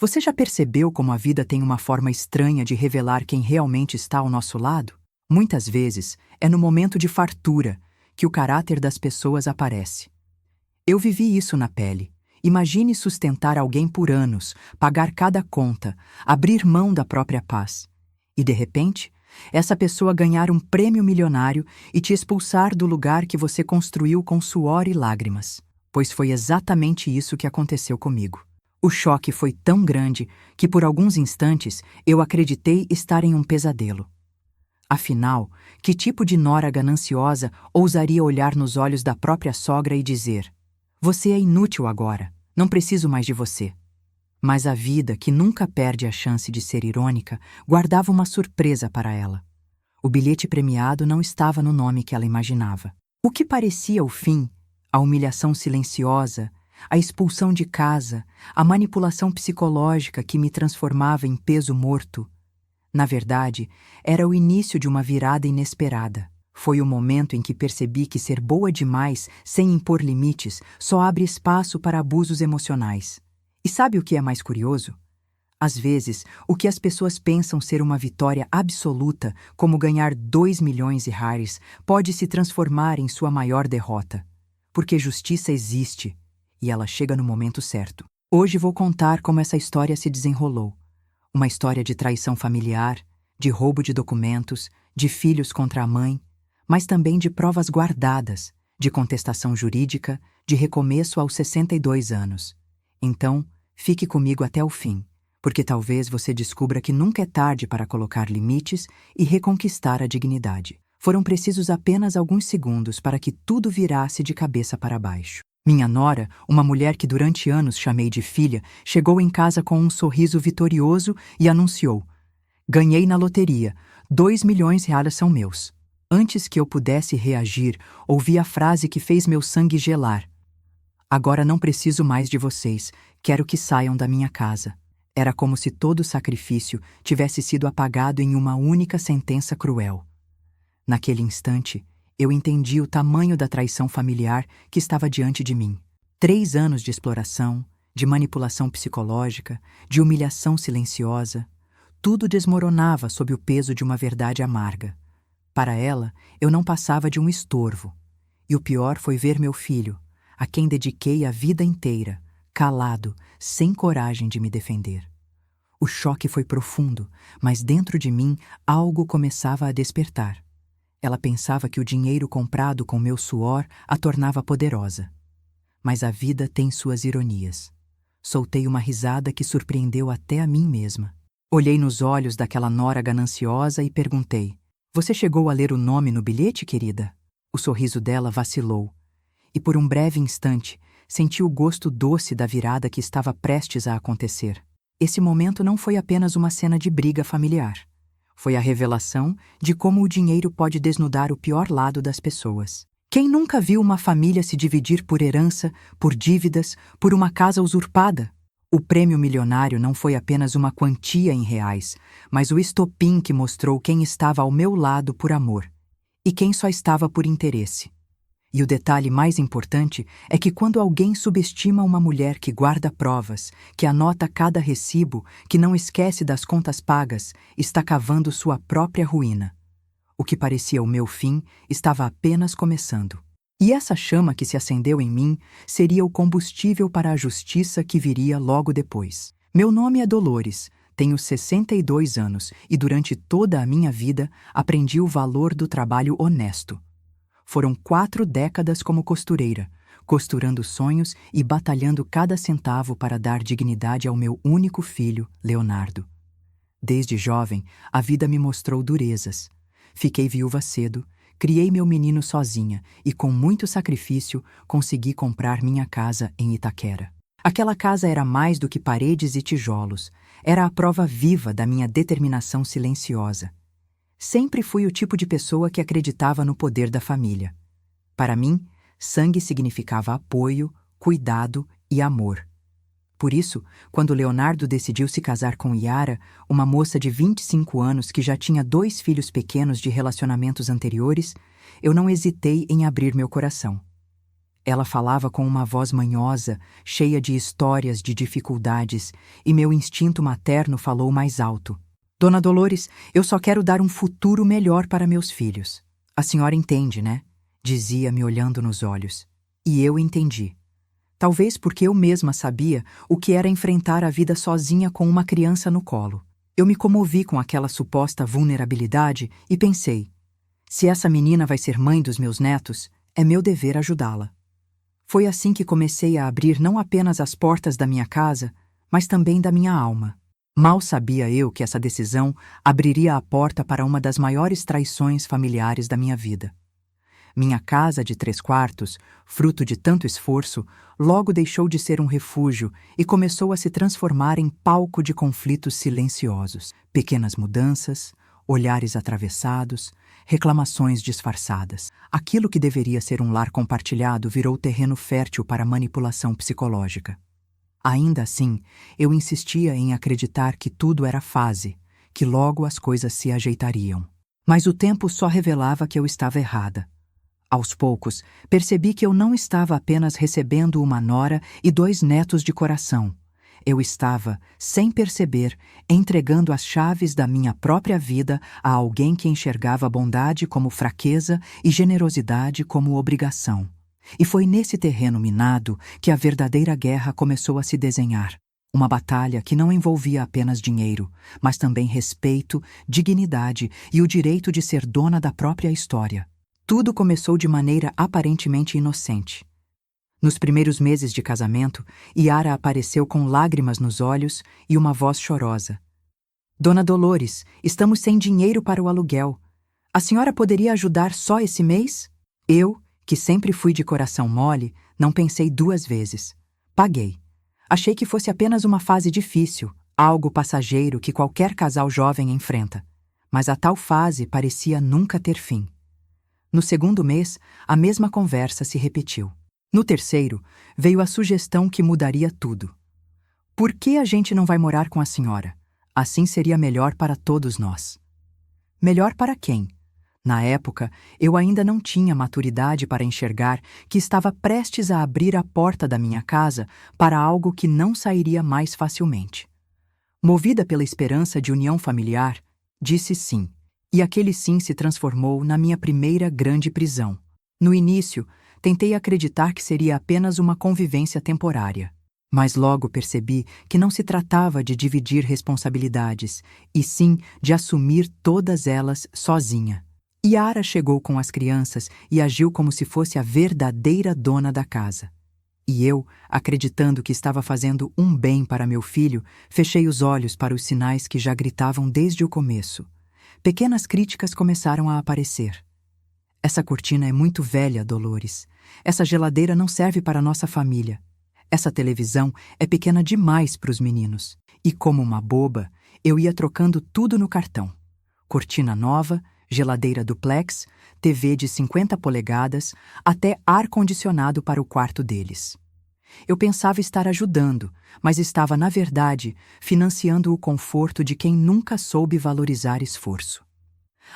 Você já percebeu como a vida tem uma forma estranha de revelar quem realmente está ao nosso lado? Muitas vezes, é no momento de fartura que o caráter das pessoas aparece. Eu vivi isso na pele. Imagine sustentar alguém por anos, pagar cada conta, abrir mão da própria paz. E, de repente, essa pessoa ganhar um prêmio milionário e te expulsar do lugar que você construiu com suor e lágrimas. Pois foi exatamente isso que aconteceu comigo. O choque foi tão grande que por alguns instantes eu acreditei estar em um pesadelo. Afinal, que tipo de nora gananciosa ousaria olhar nos olhos da própria sogra e dizer: "Você é inútil agora, não preciso mais de você"? Mas a vida, que nunca perde a chance de ser irônica, guardava uma surpresa para ela. O bilhete premiado não estava no nome que ela imaginava. O que parecia o fim, a humilhação silenciosa, a expulsão de casa, a manipulação psicológica que me transformava em peso morto, na verdade, era o início de uma virada inesperada. Foi o momento em que percebi que ser boa demais, sem impor limites, só abre espaço para abusos emocionais. E sabe o que é mais curioso? Às vezes, o que as pessoas pensam ser uma vitória absoluta, como ganhar 2 milhões de reais, pode se transformar em sua maior derrota. Porque justiça existe, e ela chega no momento certo. Hoje vou contar como essa história se desenrolou. Uma história de traição familiar, de roubo de documentos, de filhos contra a mãe, mas também de provas guardadas, de contestação jurídica, de recomeço aos 62 anos. Então, fique comigo até o fim, porque talvez você descubra que nunca é tarde para colocar limites e reconquistar a dignidade. Foram precisos apenas alguns segundos para que tudo virasse de cabeça para baixo. Minha nora, uma mulher que durante anos chamei de filha, chegou em casa com um sorriso vitorioso e anunciou: "Ganhei na loteria, 2 milhões de reais são meus." Antes que eu pudesse reagir, ouvi a frase que fez meu sangue gelar: "Agora não preciso mais de vocês, quero que saiam da minha casa." Era como se todo o sacrifício tivesse sido apagado em uma única sentença cruel. Naquele instante, eu entendi o tamanho da traição familiar que estava diante de mim. 3 anos de exploração, de manipulação psicológica, de humilhação silenciosa, tudo desmoronava sob o peso de uma verdade amarga. Para ela, eu não passava de um estorvo. E o pior foi ver meu filho, a quem dediquei a vida inteira, calado, sem coragem de me defender. O choque foi profundo, mas dentro de mim algo começava a despertar. Ela pensava que o dinheiro comprado com meu suor a tornava poderosa. Mas a vida tem suas ironias. Soltei uma risada que surpreendeu até a mim mesma. Olhei nos olhos daquela nora gananciosa e perguntei: "Você chegou a ler o nome no bilhete, querida?" O sorriso dela vacilou, e por um breve instante senti o gosto doce da virada que estava prestes a acontecer. Esse momento não foi apenas uma cena de briga familiar. Foi a revelação de como o dinheiro pode desnudar o pior lado das pessoas. Quem nunca viu uma família se dividir por herança, por dívidas, por uma casa usurpada? O prêmio milionário não foi apenas uma quantia em reais, mas o estopim que mostrou quem estava ao meu lado por amor e quem só estava por interesse. E o detalhe mais importante é que quando alguém subestima uma mulher que guarda provas, que anota cada recibo, que não esquece das contas pagas, está cavando sua própria ruína. O que parecia o meu fim estava apenas começando. E essa chama que se acendeu em mim seria o combustível para a justiça que viria logo depois. Meu nome é Dolores, tenho 62 anos e durante toda a minha vida aprendi o valor do trabalho honesto. Foram 4 décadas como costureira, costurando sonhos e batalhando cada centavo para dar dignidade ao meu único filho, Leonardo. Desde jovem, a vida me mostrou durezas. Fiquei viúva cedo, criei meu menino sozinha e, com muito sacrifício, consegui comprar minha casa em Itaquera. Aquela casa era mais do que paredes e tijolos, era a prova viva da minha determinação silenciosa. Sempre fui o tipo de pessoa que acreditava no poder da família. Para mim, sangue significava apoio, cuidado e amor. Por isso, quando Leonardo decidiu se casar com Yara, uma moça de 25 anos que já tinha 2 filhos pequenos de relacionamentos anteriores, eu não hesitei em abrir meu coração. Ela falava com uma voz manhosa, cheia de histórias de dificuldades, e meu instinto materno falou mais alto. Dona Dolores, eu só quero dar um futuro melhor para meus filhos. A senhora entende, né? Dizia, me olhando nos olhos. E eu entendi. Talvez porque eu mesma sabia o que era enfrentar a vida sozinha com uma criança no colo. Eu me comovi com aquela suposta vulnerabilidade e pensei: se essa menina vai ser mãe dos meus netos, é meu dever ajudá-la. Foi assim que comecei a abrir não apenas as portas da minha casa, mas também da minha alma. Mal sabia eu que essa decisão abriria a porta para uma das maiores traições familiares da minha vida. Minha casa de 3 quartos, fruto de tanto esforço, logo deixou de ser um refúgio e começou a se transformar em palco de conflitos silenciosos. Pequenas mudanças, olhares atravessados, reclamações disfarçadas. Aquilo que deveria ser um lar compartilhado virou terreno fértil para manipulação psicológica. Ainda assim, eu insistia em acreditar que tudo era fase, que logo as coisas se ajeitariam. Mas o tempo só revelava que eu estava errada. Aos poucos, percebi que eu não estava apenas recebendo uma nora e 2 netos de coração. Eu estava, sem perceber, entregando as chaves da minha própria vida a alguém que enxergava bondade como fraqueza e generosidade como obrigação. E foi nesse terreno minado que a verdadeira guerra começou a se desenhar. Uma batalha que não envolvia apenas dinheiro, mas também respeito, dignidade e o direito de ser dona da própria história. Tudo começou de maneira aparentemente inocente. Nos primeiros meses de casamento, Yara apareceu com lágrimas nos olhos e uma voz chorosa. Dona Dolores, estamos sem dinheiro para o aluguel. A senhora poderia ajudar só esse mês? Eu, que sempre fui de coração mole, não pensei 2 vezes. Paguei. Achei que fosse apenas uma fase difícil, algo passageiro que qualquer casal jovem enfrenta. Mas a tal fase parecia nunca ter fim. No segundo mês, a mesma conversa se repetiu. No terceiro, veio a sugestão que mudaria tudo. Por que a gente não vai morar com a senhora? Assim seria melhor para todos nós. Melhor para quem? Na época, eu ainda não tinha maturidade para enxergar que estava prestes a abrir a porta da minha casa para algo que não sairia mais facilmente. Movida pela esperança de união familiar, disse sim. E aquele sim se transformou na minha primeira grande prisão. No início, tentei acreditar que seria apenas uma convivência temporária. Mas logo percebi que não se tratava de dividir responsabilidades, e sim de assumir todas elas sozinha. Yara chegou com as crianças e agiu como se fosse a verdadeira dona da casa. E eu, acreditando que estava fazendo um bem para meu filho, fechei os olhos para os sinais que já gritavam desde o começo. Pequenas críticas começaram a aparecer. Essa cortina é muito velha, Dolores. Essa geladeira não serve para nossa família. Essa televisão é pequena demais para os meninos. E como uma boba, eu ia trocando tudo no cartão. Cortina nova, geladeira duplex, TV de 50 polegadas, até ar-condicionado para o quarto deles. Eu pensava estar ajudando, mas estava, na verdade, financiando o conforto de quem nunca soube valorizar esforço.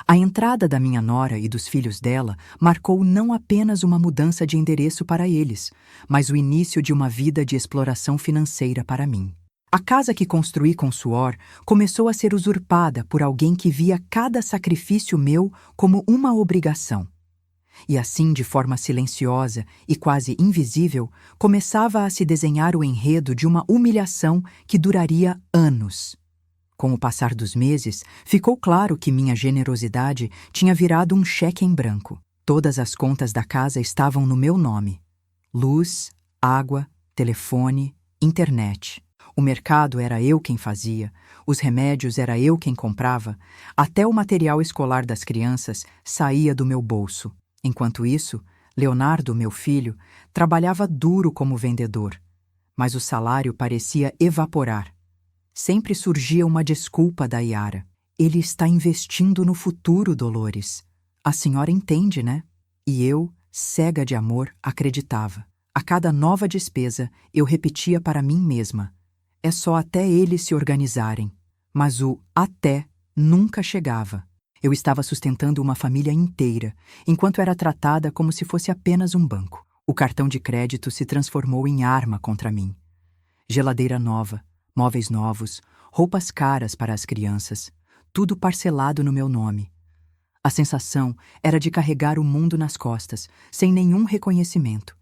A entrada da minha nora e dos filhos dela marcou não apenas uma mudança de endereço para eles, mas o início de uma vida de exploração financeira para mim. A casa que construí com suor começou a ser usurpada por alguém que via cada sacrifício meu como uma obrigação. E assim, de forma silenciosa e quase invisível, começava a se desenhar o enredo de uma humilhação que duraria anos. Com o passar dos meses, ficou claro que minha generosidade tinha virado um cheque em branco. Todas as contas da casa estavam no meu nome. Luz, água, telefone, internet. O mercado era eu quem fazia, os remédios era eu quem comprava, até o material escolar das crianças saía do meu bolso. Enquanto isso, Leonardo, meu filho, trabalhava duro como vendedor, mas o salário parecia evaporar. Sempre surgia uma desculpa da Yara. Ele está investindo no futuro, Dolores. A senhora entende, né? E eu, cega de amor, acreditava. A cada nova despesa, eu repetia para mim mesma: é só até eles se organizarem. Mas o até nunca chegava. Eu estava sustentando uma família inteira, enquanto era tratada como se fosse apenas um banco. O cartão de crédito se transformou em arma contra mim. Geladeira nova, móveis novos, roupas caras para as crianças, tudo parcelado no meu nome. A sensação era de carregar o mundo nas costas, sem nenhum reconhecimento.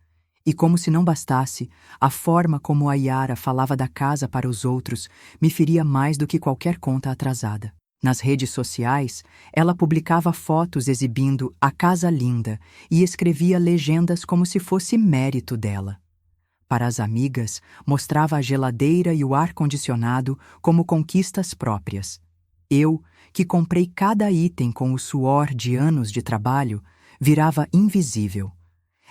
E como se não bastasse, a forma como a Yara falava da casa para os outros me feria mais do que qualquer conta atrasada. Nas redes sociais, ela publicava fotos exibindo a casa linda e escrevia legendas como se fosse mérito dela. Para as amigas, mostrava a geladeira e o ar-condicionado como conquistas próprias. Eu, que comprei cada item com o suor de anos de trabalho, virava invisível.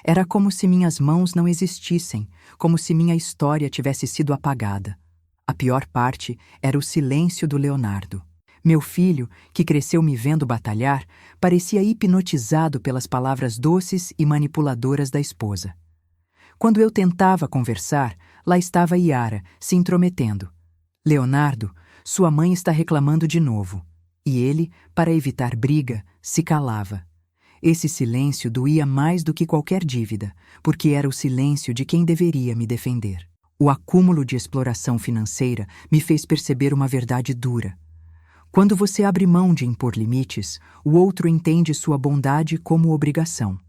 Era como se minhas mãos não existissem, como se minha história tivesse sido apagada. A pior parte era o silêncio do Leonardo. Meu filho, que cresceu me vendo batalhar, parecia hipnotizado pelas palavras doces e manipuladoras da esposa. Quando eu tentava conversar, lá estava Yara, se intrometendo. Leonardo, sua mãe está reclamando de novo. E ele, para evitar briga, se calava. Esse silêncio doía mais do que qualquer dívida, porque era o silêncio de quem deveria me defender. O acúmulo de exploração financeira me fez perceber uma verdade dura. Quando você abre mão de impor limites, o outro entende sua bondade como obrigação.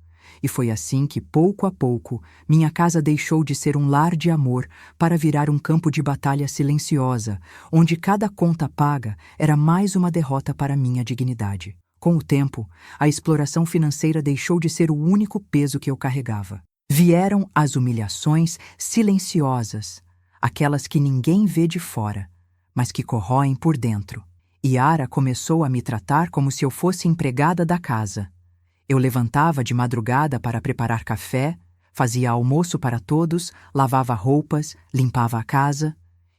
E foi assim que, pouco a pouco, minha casa deixou de ser um lar de amor para virar um campo de batalha silenciosa, onde cada conta paga era mais uma derrota para minha dignidade. Com o tempo, a exploração financeira deixou de ser o único peso que eu carregava. Vieram as humilhações silenciosas, aquelas que ninguém vê de fora, mas que corroem por dentro. Yara começou a me tratar como se eu fosse empregada da casa. Eu levantava de madrugada para preparar café, fazia almoço para todos, lavava roupas, limpava a casa.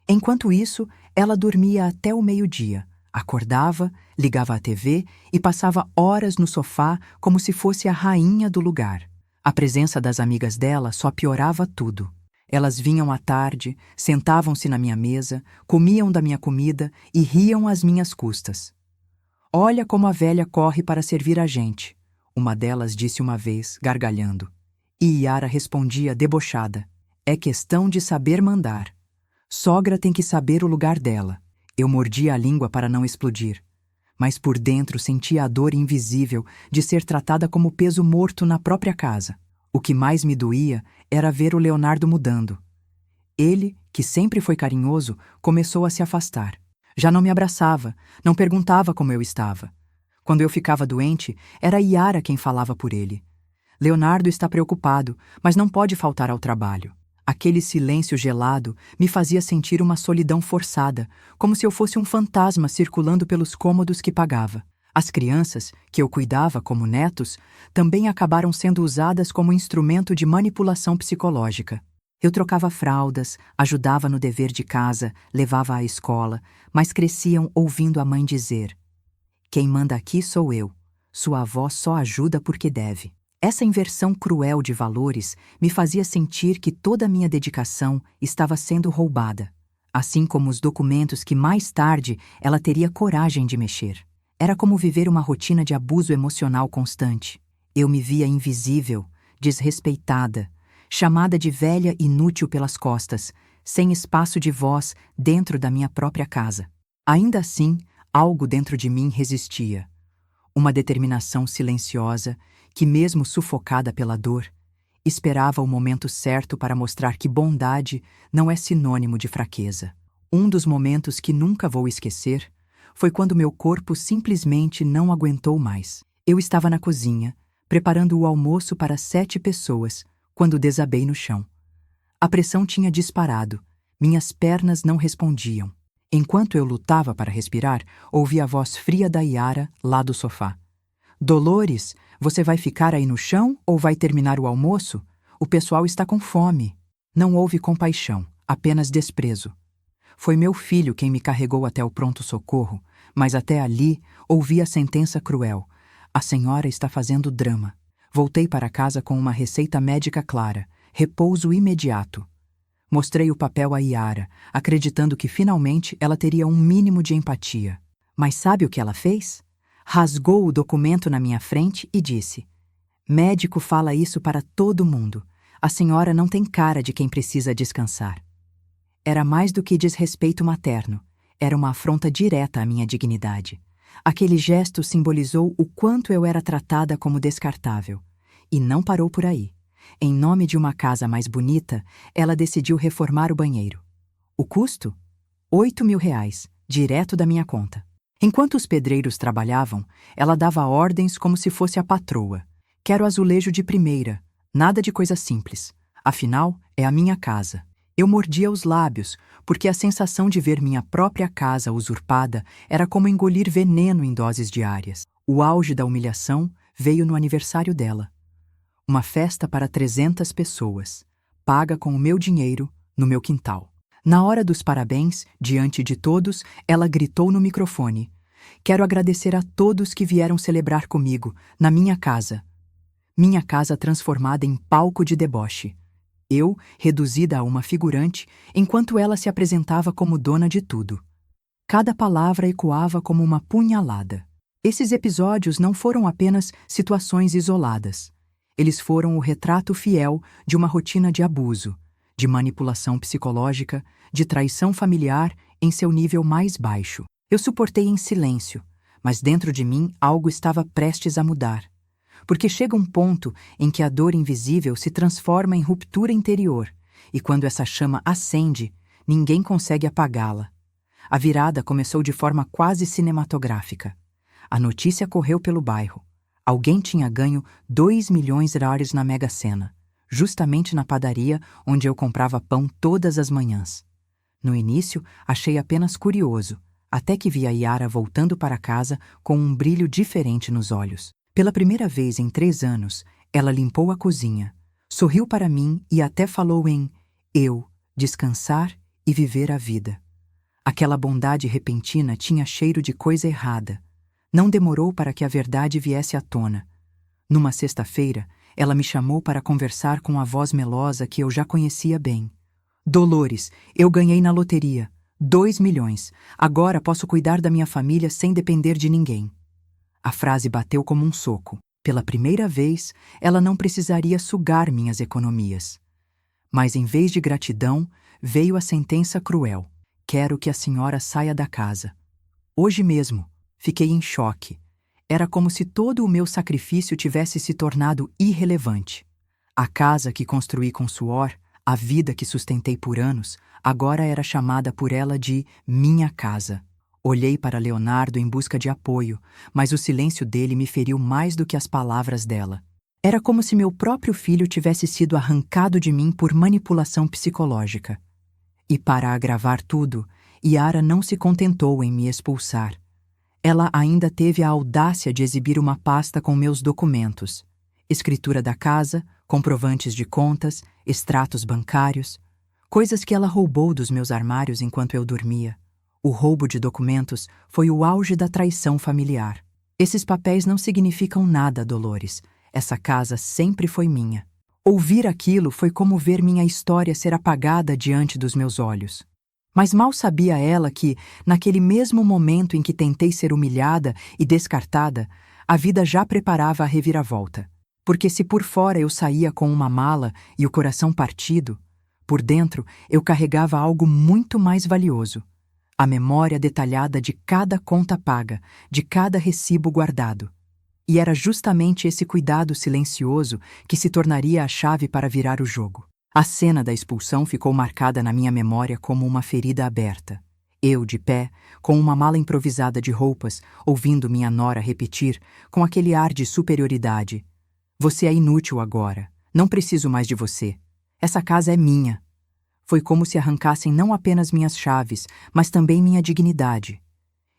Enquanto isso, ela dormia até o meio-dia, acordava, ligava a TV e passava horas no sofá como se fosse a rainha do lugar. A presença das amigas dela só piorava tudo. Elas vinham à tarde, sentavam-se na minha mesa, comiam da minha comida e riam às minhas custas. "Olha como a velha corre para servir a gente", uma delas disse uma vez, gargalhando. E Yara respondia debochada: "É questão de saber mandar. Sogra tem que saber o lugar dela." Eu mordia a língua para não explodir, mas por dentro sentia a dor invisível de ser tratada como peso morto na própria casa. O que mais me doía era ver o Leonardo mudando. Ele, que sempre foi carinhoso, começou a se afastar. Já não me abraçava, não perguntava como eu estava. Quando eu ficava doente, era Yara quem falava por ele. Leonardo está preocupado, mas não pode faltar ao trabalho. Aquele silêncio gelado me fazia sentir uma solidão forçada, como se eu fosse um fantasma circulando pelos cômodos que pagava. As crianças, que eu cuidava como netos, também acabaram sendo usadas como instrumento de manipulação psicológica. Eu trocava fraldas, ajudava no dever de casa, levava à escola, mas cresciam ouvindo a mãe dizer: "Quem manda aqui sou eu. Sua avó só ajuda porque deve." Essa inversão cruel de valores me fazia sentir que toda a minha dedicação estava sendo roubada, assim como os documentos que mais tarde ela teria coragem de mexer. Era como viver uma rotina de abuso emocional constante. Eu me via invisível, desrespeitada, chamada de velha inútil pelas costas, sem espaço de voz dentro da minha própria casa. Ainda assim, algo dentro de mim resistia. Uma determinação silenciosa que, mesmo sufocada pela dor, esperava o momento certo para mostrar que bondade não é sinônimo de fraqueza. Um dos momentos que nunca vou esquecer foi quando meu corpo simplesmente não aguentou mais. Eu estava na cozinha, preparando o almoço para 7 pessoas, quando desabei no chão. A pressão tinha disparado, minhas pernas não respondiam. Enquanto eu lutava para respirar, ouvi a voz fria da Yara lá do sofá. "Dolores, você vai ficar aí no chão ou vai terminar o almoço? O pessoal está com fome." Não houve compaixão, apenas desprezo. Foi meu filho quem me carregou até o pronto-socorro, mas até ali ouvi a sentença cruel: "A senhora está fazendo drama." Voltei para casa com uma receita médica clara: repouso imediato. Mostrei o papel a Yara, acreditando que finalmente ela teria um mínimo de empatia. Mas sabe o que ela fez? Rasgou o documento na minha frente e disse: "Médico fala isso para todo mundo. A senhora não tem cara de quem precisa descansar. Era mais do que desrespeito materno, era uma afronta direta à minha dignidade. Aquele gesto simbolizou o quanto eu era tratada como descartável. E não parou por aí. Em nome de uma casa mais bonita, ela decidiu reformar o banheiro. O custo? R$ 8.000, direto da minha conta. Enquanto os pedreiros trabalhavam, ela dava ordens como se fosse a patroa. Quero azulejo de primeira, nada de coisa simples. Afinal, é a minha casa. Eu mordia os lábios, porque a sensação de ver minha própria casa usurpada era como engolir veneno em doses diárias. O auge da humilhação veio no aniversário dela. Uma festa para 300 pessoas, paga com o meu dinheiro, no meu quintal. Na hora dos parabéns, diante de todos, ela gritou no microfone: "Quero agradecer a todos que vieram celebrar comigo, na minha casa." Minha casa transformada em palco de deboche. Eu, reduzida a uma figurante, enquanto ela se apresentava como dona de tudo. Cada palavra ecoava como uma punhalada. Esses episódios não foram apenas situações isoladas. Eles foram o retrato fiel de uma rotina de abuso, de manipulação psicológica, de traição familiar em seu nível mais baixo. Eu suportei em silêncio, mas dentro de mim algo estava prestes a mudar. Porque chega um ponto em que a dor invisível se transforma em ruptura interior, e quando essa chama acende, ninguém consegue apagá-la. A virada começou de forma quase cinematográfica. A notícia correu pelo bairro. Alguém tinha ganho $2 milhões na Mega Sena, justamente na padaria onde eu comprava pão todas as manhãs. No início, achei apenas curioso, até que vi a Yara voltando para casa com um brilho diferente nos olhos. Pela primeira vez em 3 anos, ela limpou a cozinha, sorriu para mim e até falou em eu, descansar e viver a vida. Aquela bondade repentina tinha cheiro de coisa errada. Não demorou para que a verdade viesse à tona. Numa sexta-feira, ela me chamou para conversar com a voz melosa que eu já conhecia bem. "Dolores, eu ganhei na loteria. 2 milhões. Agora posso cuidar da minha família sem depender de ninguém." A frase bateu como um soco. Pela primeira vez, ela não precisaria sugar minhas economias. Mas em vez de gratidão, veio a sentença cruel: "Quero que a senhora saia da casa." Hoje mesmo, fiquei em choque. Era como se todo o meu sacrifício tivesse se tornado irrelevante. A casa que construí com suor, a vida que sustentei por anos, agora era chamada por ela de minha casa. Olhei para Leonardo em busca de apoio, mas o silêncio dele me feriu mais do que as palavras dela. Era como se meu próprio filho tivesse sido arrancado de mim por manipulação psicológica. E para agravar tudo, Yara não se contentou em me expulsar. Ela ainda teve a audácia de exibir uma pasta com meus documentos: escritura da casa, comprovantes de contas, extratos bancários, coisas que ela roubou dos meus armários enquanto eu dormia. O roubo de documentos foi o auge da traição familiar. Esses papéis não significam nada, Dolores. Essa casa sempre foi minha. Ouvir aquilo foi como ver minha história ser apagada diante dos meus olhos. Mas mal sabia ela que, naquele mesmo momento em que tentei ser humilhada e descartada, a vida já preparava a reviravolta. Porque se por fora eu saía com uma mala e o coração partido, por dentro eu carregava algo muito mais valioso: a memória detalhada de cada conta paga, de cada recibo guardado. E era justamente esse cuidado silencioso que se tornaria a chave para virar o jogo. A cena da expulsão ficou marcada na minha memória como uma ferida aberta. Eu, de pé, com uma mala improvisada de roupas, ouvindo minha nora repetir, com aquele ar de superioridade: "Você é inútil agora. Não preciso mais de você. Essa casa é minha." Foi como se arrancassem não apenas minhas chaves, mas também minha dignidade.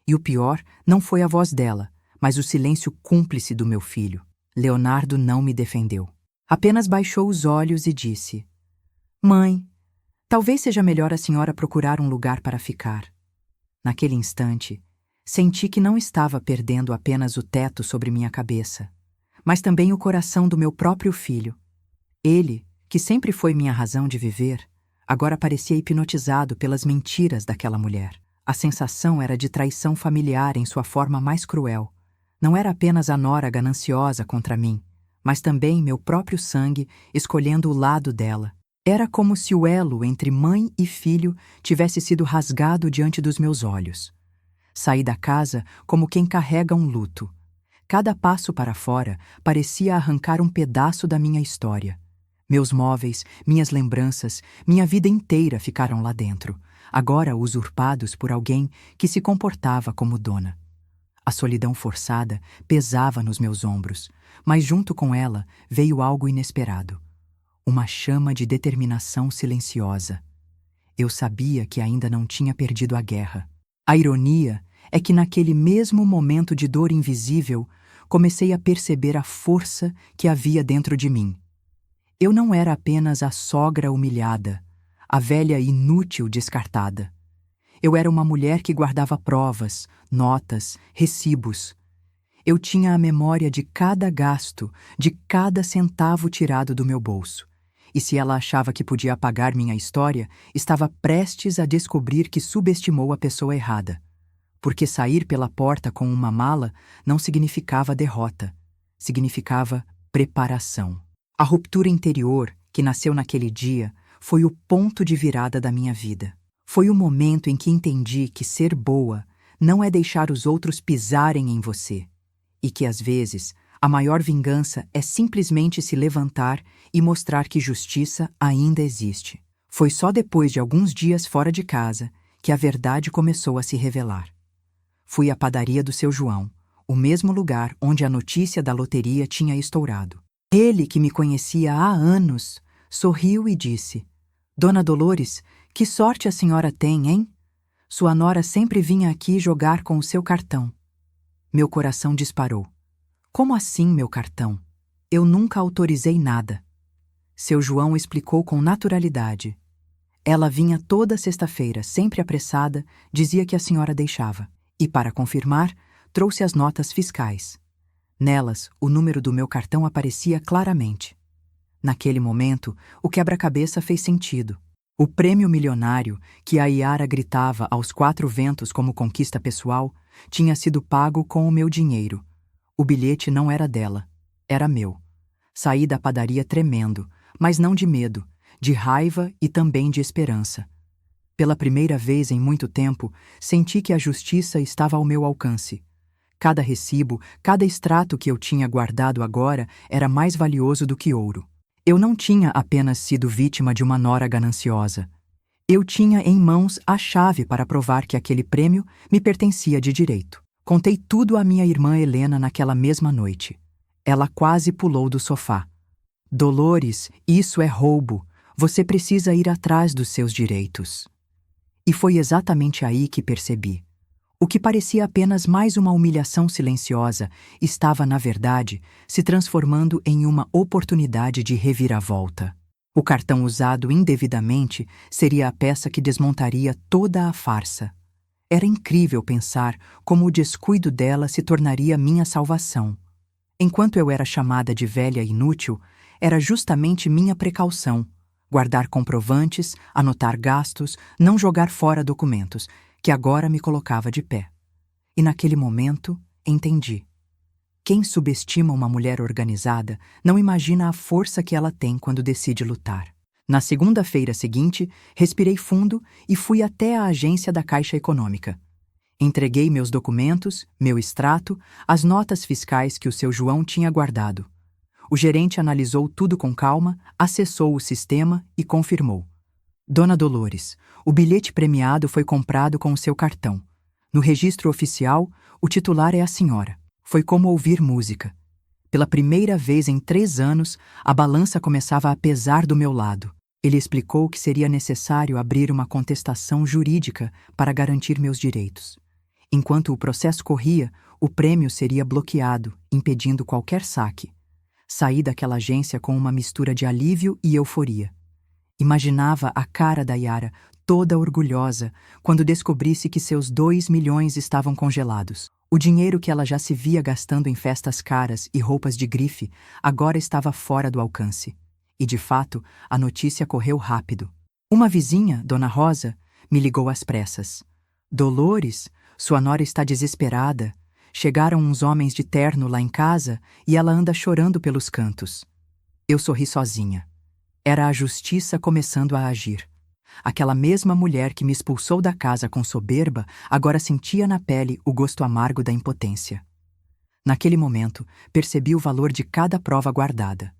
E o pior não foi a voz dela, mas o silêncio cúmplice do meu filho. Leonardo não me defendeu. Apenas baixou os olhos e disse: "Mãe, talvez seja melhor a senhora procurar um lugar para ficar." Naquele instante, senti que não estava perdendo apenas o teto sobre minha cabeça, mas também o coração do meu próprio filho. Ele, que sempre foi minha razão de viver, agora parecia hipnotizado pelas mentiras daquela mulher. A sensação era de traição familiar em sua forma mais cruel. Não era apenas a nora gananciosa contra mim, mas também meu próprio sangue escolhendo o lado dela. Era como se o elo entre mãe e filho tivesse sido rasgado diante dos meus olhos. Saí da casa como quem carrega um luto. Cada passo para fora parecia arrancar um pedaço da minha história. Meus móveis, minhas lembranças, minha vida inteira ficaram lá dentro, agora usurpados por alguém que se comportava como dona. A solidão forçada pesava nos meus ombros, mas junto com ela veio algo inesperado. Uma chama de determinação silenciosa. Eu sabia que ainda não tinha perdido a guerra. A ironia é que naquele mesmo momento de dor invisível, comecei a perceber a força que havia dentro de mim. Eu não era apenas a sogra humilhada, a velha inútil descartada. Eu era uma mulher que guardava provas, notas, recibos. Eu tinha a memória de cada gasto, de cada centavo tirado do meu bolso. E se ela achava que podia apagar minha história, estava prestes a descobrir que subestimou a pessoa errada. Porque sair pela porta com uma mala não significava derrota, significava preparação. A ruptura interior, que nasceu naquele dia, foi o ponto de virada da minha vida. Foi o momento em que entendi que ser boa não é deixar os outros pisarem em você, e que, às vezes, a maior vingança é simplesmente se levantar e mostrar que justiça ainda existe. Foi só depois de alguns dias fora de casa que a verdade começou a se revelar. Fui à padaria do seu João, o mesmo lugar onde a notícia da loteria tinha estourado. Ele, que me conhecia há anos, sorriu e disse: "Dona Dolores, que sorte a senhora tem, hein? Sua nora sempre vinha aqui jogar com o seu cartão." Meu coração disparou. Como assim, meu cartão? Eu nunca autorizei nada. Seu João explicou com naturalidade. Ela vinha toda sexta-feira, sempre apressada, dizia que a senhora deixava. E, para confirmar, trouxe as notas fiscais. Nelas, o número do meu cartão aparecia claramente. Naquele momento, o quebra-cabeça fez sentido. O prêmio milionário, que a Yara gritava aos quatro ventos como conquista pessoal, tinha sido pago com o meu dinheiro. O bilhete não era dela, era meu. Saí da padaria tremendo, mas não de medo, de raiva e também de esperança. Pela primeira vez em muito tempo, senti que a justiça estava ao meu alcance. Cada recibo, cada extrato que eu tinha guardado agora era mais valioso do que ouro. Eu não tinha apenas sido vítima de uma nora gananciosa. Eu tinha em mãos a chave para provar que aquele prêmio me pertencia de direito. Contei tudo à minha irmã Helena naquela mesma noite. Ela quase pulou do sofá. "Dolores, isso é roubo. Você precisa ir atrás dos seus direitos." E foi exatamente aí que percebi. O que parecia apenas mais uma humilhação silenciosa estava, na verdade, se transformando em uma oportunidade de reviravolta. O cartão usado indevidamente seria a peça que desmontaria toda a farsa. Era incrível pensar como o descuido dela se tornaria minha salvação. Enquanto eu era chamada de velha inútil, era justamente minha precaução. Guardar comprovantes, anotar gastos, não jogar fora documentos, que agora me colocava de pé. E naquele momento, entendi. Quem subestima uma mulher organizada não imagina a força que ela tem quando decide lutar. Na segunda-feira seguinte, respirei fundo e fui até a agência da Caixa Econômica. Entreguei meus documentos, meu extrato, as notas fiscais que o seu João tinha guardado. O gerente analisou tudo com calma, acessou o sistema e confirmou. "Dona Dolores, o bilhete premiado foi comprado com o seu cartão. No registro oficial, o titular é a senhora." Foi como ouvir música. Pela primeira vez em 3 anos, a balança começava a pesar do meu lado. Ele explicou que seria necessário abrir uma contestação jurídica para garantir meus direitos. Enquanto o processo corria, o prêmio seria bloqueado, impedindo qualquer saque. Saí daquela agência com uma mistura de alívio e euforia. Imaginava a cara da Yara, toda orgulhosa, quando descobrisse que seus 2 milhões estavam congelados. O dinheiro que ela já se via gastando em festas caras e roupas de grife agora estava fora do alcance. E, de fato, a notícia correu rápido. Uma vizinha, Dona Rosa, me ligou às pressas. "Dolores, sua nora está desesperada. Chegaram uns homens de terno lá em casa e ela anda chorando pelos cantos. Eu sorri sozinha. Era a justiça começando a agir. Aquela mesma mulher que me expulsou da casa com soberba agora sentia na pele o gosto amargo da impotência. Naquele momento, percebi o valor de cada prova guardada.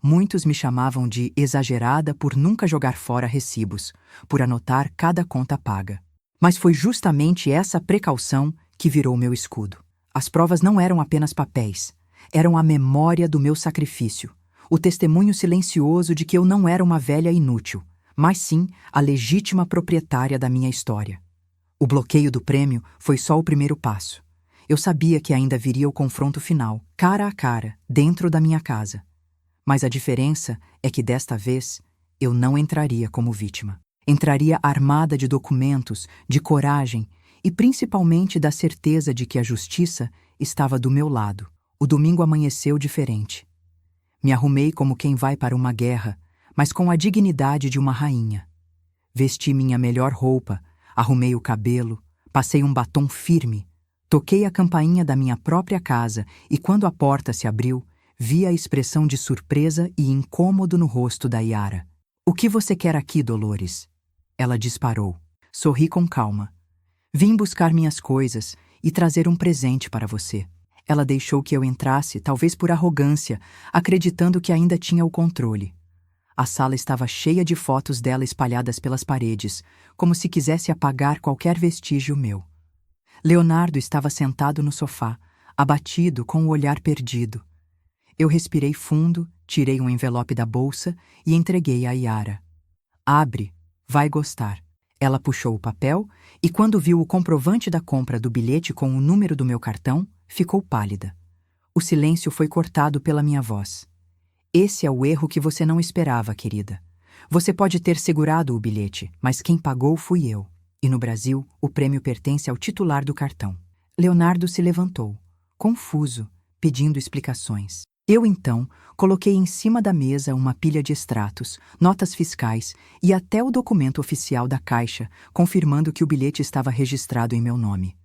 Muitos me chamavam de exagerada por nunca jogar fora recibos, por anotar cada conta paga. Mas foi justamente essa precaução que virou meu escudo. As provas não eram apenas papéis, eram a memória do meu sacrifício, o testemunho silencioso de que eu não era uma velha inútil, mas sim a legítima proprietária da minha história. O bloqueio do prêmio foi só o primeiro passo. Eu sabia que ainda viria o confronto final, cara a cara, dentro da minha casa. Mas a diferença é que desta vez eu não entraria como vítima. Entraria armada de documentos, de coragem e principalmente da certeza de que a justiça estava do meu lado. O domingo amanheceu diferente. Me arrumei como quem vai para uma guerra, mas com a dignidade de uma rainha. Vesti minha melhor roupa, arrumei o cabelo, passei um batom firme, toquei a campainha da minha própria casa e quando a porta se abriu, vi a expressão de surpresa e incômodo no rosto da Yara. "O que você quer aqui, Dolores?" Ela disparou. Sorri com calma. "Vim buscar minhas coisas e trazer um presente para você." Ela deixou que eu entrasse, talvez por arrogância, acreditando que ainda tinha o controle. A sala estava cheia de fotos dela espalhadas pelas paredes, como se quisesse apagar qualquer vestígio meu. Leonardo estava sentado no sofá, abatido, com o olhar perdido. Eu respirei fundo, tirei um envelope da bolsa e entreguei a Yara. "Abre, vai gostar." Ela puxou o papel e, quando viu o comprovante da compra do bilhete com o número do meu cartão, ficou pálida. O silêncio foi cortado pela minha voz. "Esse é o erro que você não esperava, querida. Você pode ter segurado o bilhete, mas quem pagou fui eu. E no Brasil, o prêmio pertence ao titular do cartão." Leonardo se levantou, confuso, pedindo explicações. Eu, então, coloquei em cima da mesa uma pilha de extratos, notas fiscais e até o documento oficial da Caixa, confirmando que o bilhete estava registrado em meu nome.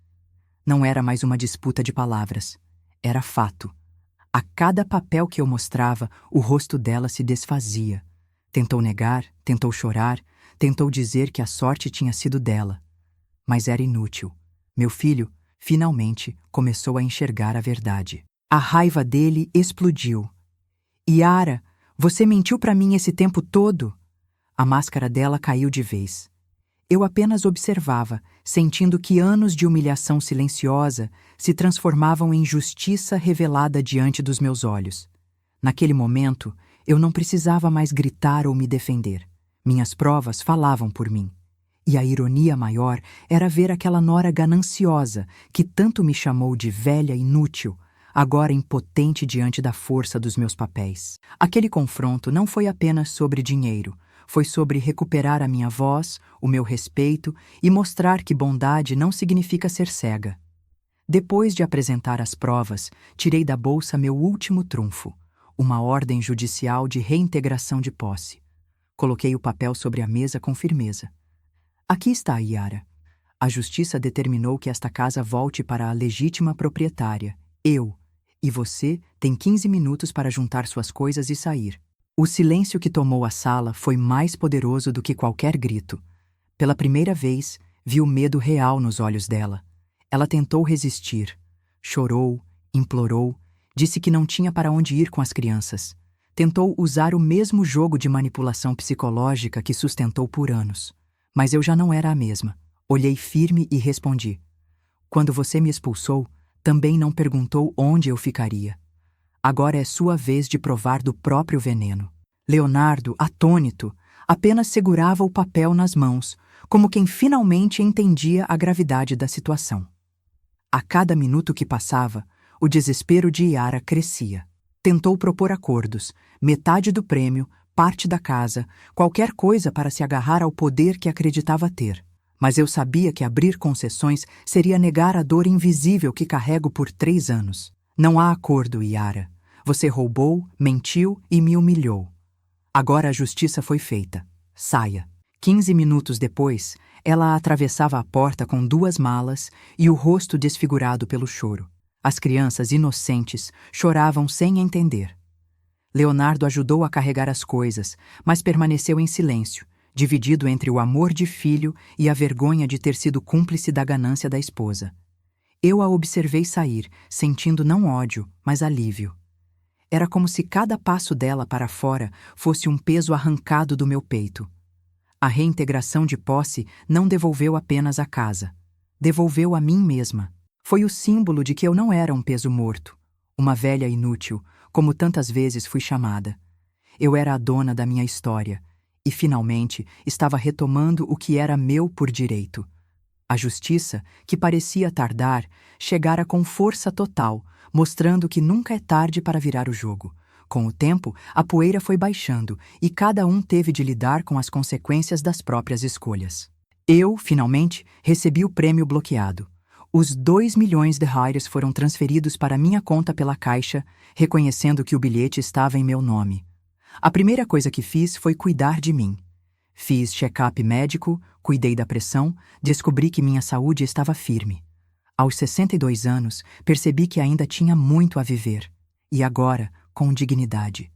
Não era mais uma disputa de palavras. Era fato. A cada papel que eu mostrava, o rosto dela se desfazia. Tentou negar, tentou chorar, tentou dizer que a sorte tinha sido dela. Mas era inútil. Meu filho, finalmente, começou a enxergar a verdade. A raiva dele explodiu. "Yara, você mentiu para mim esse tempo todo?" A máscara dela caiu de vez. Eu apenas observava, sentindo que anos de humilhação silenciosa se transformavam em justiça revelada diante dos meus olhos. Naquele momento, eu não precisava mais gritar ou me defender. Minhas provas falavam por mim. E a ironia maior era ver aquela nora gananciosa, que tanto me chamou de velha inútil, agora impotente diante da força dos meus papéis. Aquele confronto não foi apenas sobre dinheiro, foi sobre recuperar a minha voz, o meu respeito e mostrar que bondade não significa ser cega. Depois de apresentar as provas, tirei da bolsa meu último trunfo, uma ordem judicial de reintegração de posse. Coloquei o papel sobre a mesa com firmeza. "Aqui está, Yara. A justiça determinou que esta casa volte para a legítima proprietária, eu, e você tem 15 minutos para juntar suas coisas e sair." O silêncio que tomou a sala foi mais poderoso do que qualquer grito. Pela primeira vez, vi o medo real nos olhos dela. Ela tentou resistir. Chorou, implorou, disse que não tinha para onde ir com as crianças. Tentou usar o mesmo jogo de manipulação psicológica que sustentou por anos. Mas eu já não era a mesma. Olhei firme e respondi: "Quando você me expulsou, também não perguntou onde eu ficaria. Agora é sua vez de provar do próprio veneno." Leonardo, atônito, apenas segurava o papel nas mãos, como quem finalmente entendia a gravidade da situação. A cada minuto que passava, o desespero de Yara crescia. Tentou propor acordos, metade do prêmio, parte da casa, qualquer coisa para se agarrar ao poder que acreditava ter. Mas eu sabia que abrir concessões seria negar a dor invisível que carrego por 3 anos. "Não há acordo, Yara. Você roubou, mentiu e me humilhou. Agora a justiça foi feita. Saia." 15 minutos depois, ela atravessava a porta com 2 malas e o rosto desfigurado pelo choro. As crianças inocentes choravam sem entender. Leonardo ajudou a carregar as coisas, mas permaneceu em silêncio, dividido entre o amor de filho e a vergonha de ter sido cúmplice da ganância da esposa. Eu a observei sair, sentindo não ódio, mas alívio. Era como se cada passo dela para fora fosse um peso arrancado do meu peito. A reintegração de posse não devolveu apenas a casa. Devolveu a mim mesma. Foi o símbolo de que eu não era um peso morto, uma velha inútil, como tantas vezes fui chamada. Eu era a dona da minha história, e finalmente estava retomando o que era meu por direito. A justiça, que parecia tardar, chegara com força total, mostrando que nunca é tarde para virar o jogo. Com o tempo, a poeira foi baixando e cada um teve de lidar com as consequências das próprias escolhas. Eu, finalmente, recebi o prêmio bloqueado. Os 2 milhões de reais foram transferidos para minha conta pela Caixa, reconhecendo que o bilhete estava em meu nome. A primeira coisa que fiz foi cuidar de mim. Fiz check-up médico, cuidei da pressão, descobri que minha saúde estava firme. Aos 62 anos, percebi que ainda tinha muito a viver. E agora, com dignidade.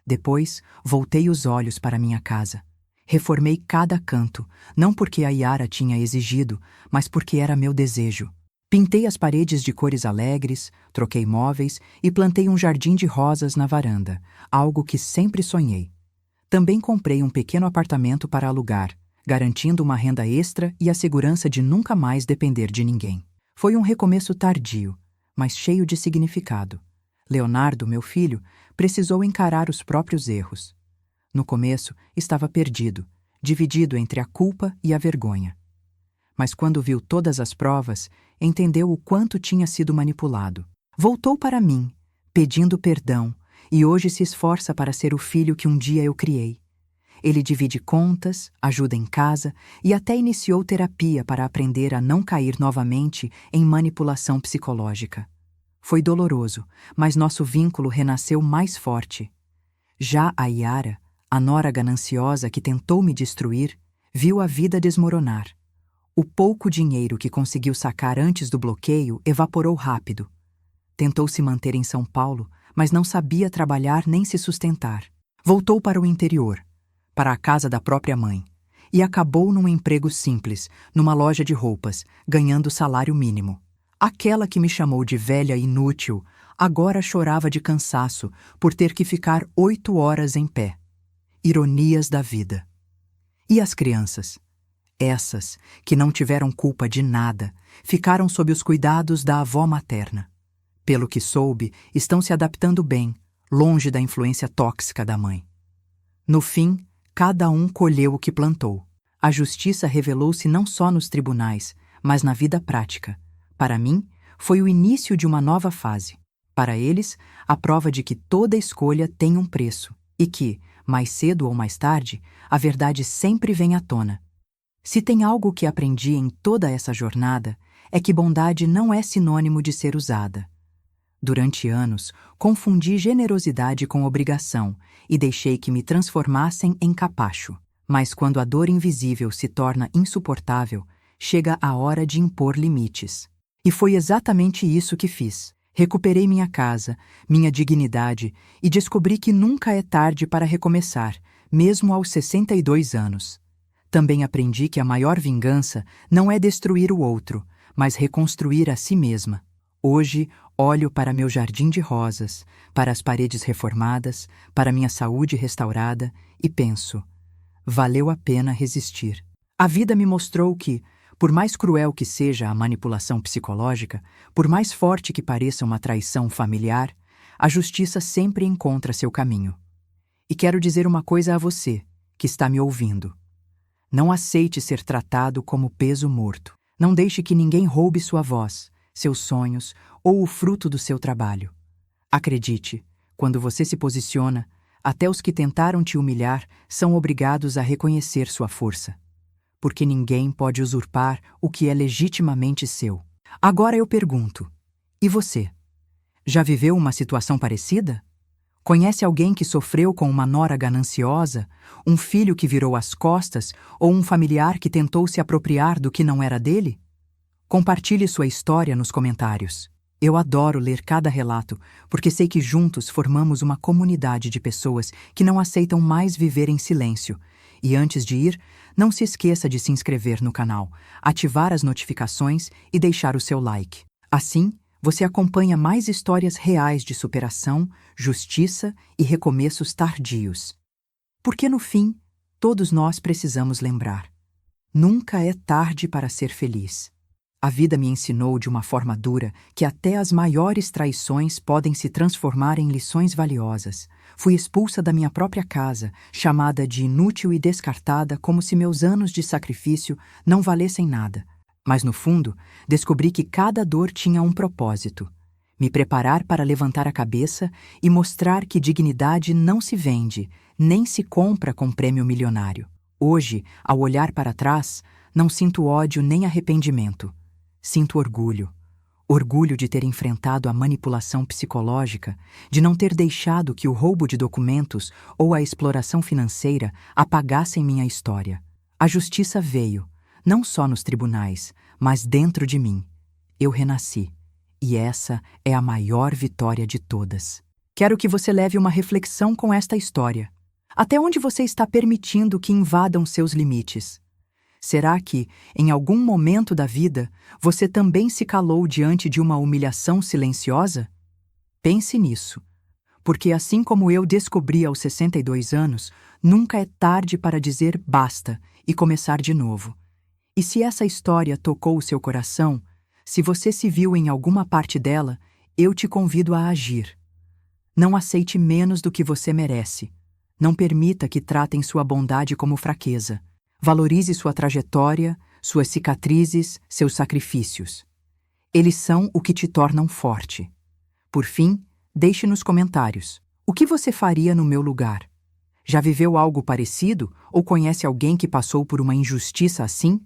Depois, voltei os olhos para minha casa. Reformei cada canto, não porque a Yara tinha exigido, mas porque era meu desejo. Pintei as paredes de cores alegres, troquei móveis e plantei um jardim de rosas na varanda, algo que sempre sonhei. Também comprei um pequeno apartamento para alugar, garantindo uma renda extra e a segurança de nunca mais depender de ninguém. Foi um recomeço tardio, mas cheio de significado. Leonardo, meu filho, precisou encarar os próprios erros. No começo, estava perdido, dividido entre a culpa e a vergonha. Mas quando viu todas as provas, entendeu o quanto tinha sido manipulado. Voltou para mim, pedindo perdão, e hoje se esforça para ser o filho que um dia eu criei. Ele divide contas, ajuda em casa e até iniciou terapia para aprender a não cair novamente em manipulação psicológica. Foi doloroso, mas nosso vínculo renasceu mais forte. Já a Yara, a nora gananciosa que tentou me destruir, viu a vida desmoronar. O pouco dinheiro que conseguiu sacar antes do bloqueio evaporou rápido. Tentou se manter em São Paulo, mas não sabia trabalhar nem se sustentar. Voltou para o interior, para a casa da própria mãe, e acabou num emprego simples, numa loja de roupas, ganhando salário mínimo. Aquela que me chamou de velha inútil, agora chorava de cansaço por ter que ficar 8 horas em pé. Ironias da vida. E as crianças? Essas, que não tiveram culpa de nada, ficaram sob os cuidados da avó materna. Pelo que soube, estão se adaptando bem, longe da influência tóxica da mãe. No fim, cada um colheu o que plantou. A justiça revelou-se não só nos tribunais, mas na vida prática. Para mim, foi o início de uma nova fase. Para eles, a prova de que toda escolha tem um preço e que, mais cedo ou mais tarde, a verdade sempre vem à tona. Se tem algo que aprendi em toda essa jornada, é que bondade não é sinônimo de ser usada. Durante anos, confundi generosidade com obrigação e deixei que me transformassem em capacho. Mas quando a dor invisível se torna insuportável, chega a hora de impor limites. E foi exatamente isso que fiz. Recuperei minha casa, minha dignidade e descobri que nunca é tarde para recomeçar, mesmo aos 62 anos. Também aprendi que a maior vingança não é destruir o outro, mas reconstruir a si mesma. Hoje, olho para meu jardim de rosas, para as paredes reformadas, para minha saúde restaurada e penso: valeu a pena resistir. A vida me mostrou que, por mais cruel que seja a manipulação psicológica, por mais forte que pareça uma traição familiar, a justiça sempre encontra seu caminho. E quero dizer uma coisa a você, que está me ouvindo. Não aceite ser tratado como peso morto. Não deixe que ninguém roube sua voz, seus sonhos ou o fruto do seu trabalho. Acredite, quando você se posiciona, até os que tentaram te humilhar são obrigados a reconhecer sua força. Porque ninguém pode usurpar o que é legitimamente seu. Agora eu pergunto, e você? Já viveu uma situação parecida? Conhece alguém que sofreu com uma nora gananciosa, um filho que virou as costas ou um familiar que tentou se apropriar do que não era dele? Compartilhe sua história nos comentários. Eu adoro ler cada relato, porque sei que juntos formamos uma comunidade de pessoas que não aceitam mais viver em silêncio. E antes de ir, não se esqueça de se inscrever no canal, ativar as notificações e deixar o seu like. Assim, você acompanha mais histórias reais de superação, justiça e recomeços tardios. Porque no fim, todos nós precisamos lembrar: nunca é tarde para ser feliz. A vida me ensinou de uma forma dura que até as maiores traições podem se transformar em lições valiosas. Fui expulsa da minha própria casa, chamada de inútil e descartada, como se meus anos de sacrifício não valessem nada. Mas no fundo, descobri que cada dor tinha um propósito: me preparar para levantar a cabeça e mostrar que dignidade não se vende, nem se compra com prêmio milionário. Hoje, ao olhar para trás, não sinto ódio nem arrependimento. Sinto orgulho. Orgulho de ter enfrentado a manipulação psicológica, de não ter deixado que o roubo de documentos ou a exploração financeira apagassem minha história. A justiça veio, não só nos tribunais, mas dentro de mim. Eu renasci. E essa é a maior vitória de todas. Quero que você leve uma reflexão com esta história. Até onde você está permitindo que invadam seus limites? Será que, em algum momento da vida, você também se calou diante de uma humilhação silenciosa? Pense nisso, porque assim como eu descobri aos 62 anos, nunca é tarde para dizer basta e começar de novo. E se essa história tocou o seu coração, se você se viu em alguma parte dela, eu te convido a agir. Não aceite menos do que você merece. Não permita que tratem sua bondade como fraqueza. Valorize sua trajetória, suas cicatrizes, seus sacrifícios. Eles são o que te tornam forte. Por fim, deixe nos comentários: o que você faria no meu lugar? Já viveu algo parecido ou conhece alguém que passou por uma injustiça assim?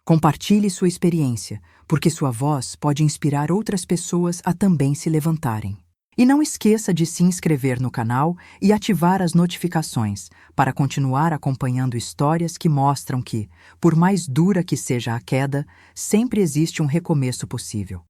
Compartilhe sua experiência, porque sua voz pode inspirar outras pessoas a também se levantarem. E não esqueça de se inscrever no canal e ativar as notificações para continuar acompanhando histórias que mostram que, por mais dura que seja a queda, sempre existe um recomeço possível.